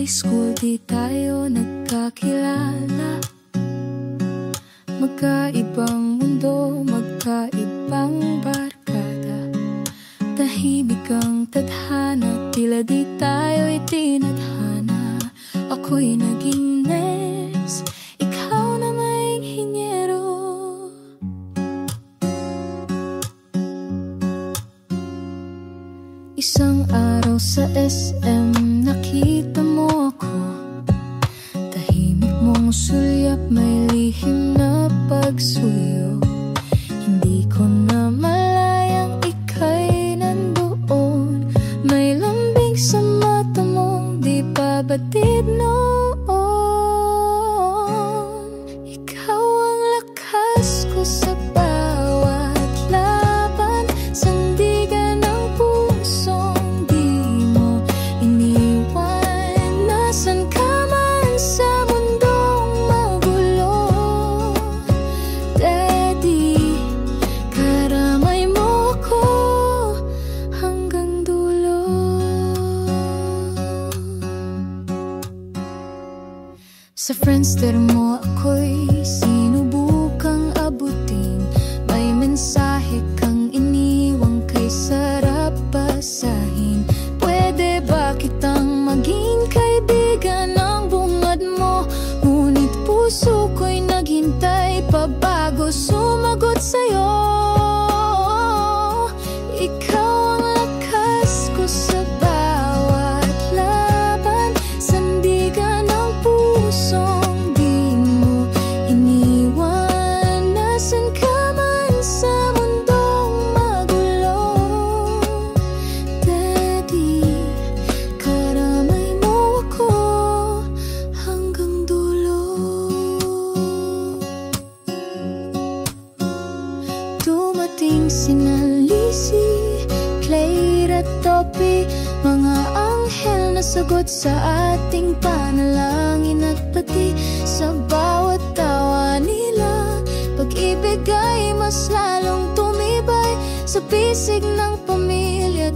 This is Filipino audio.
school di tayo nagkakilala. Magkaibang mundo, magkaibang barkada. Tahimik ang tadhana, tila di tayo'y tinadhana. Ako'y naging nurse, ikaw na may inhinyero. Isang araw sa SM, nakita mo ako. Tahimik mong sulyap, may lihim na pagsuyo. Hindi ko na malayang ika'y nandoon. May lambing sa mata mong di pa batid noon. Ikaw ang lakas ko sa bawat laban, sandigan ng pusong di mo iniwan. Nasan ka man sa mundong magulo, Daddy, karamay mo ako hanggang dulo. Sa Friendster mo ako'y sinubukang abutin. May mensahe kang iniwang kay sarap basahin. Pwede ba kitang maging kaibigan ng bungad mo? Ngunit puso ko'y naghintay pa bago sumagot sa'yo. Ikaw ang lakas ko sa bawat laban, sandigan ng pusong di mo iniwan. Nasan ka man sa mundong magulo, Daddy, karamay mo ako hanggang dulo. Dumating sina Lizzie, Claire at Topi, mga anghel na sagot sa ating panalangin. At pati sa bawat tawa nila, pag-ibig ay mas lalong tumibay. Sa pisig ng pamilya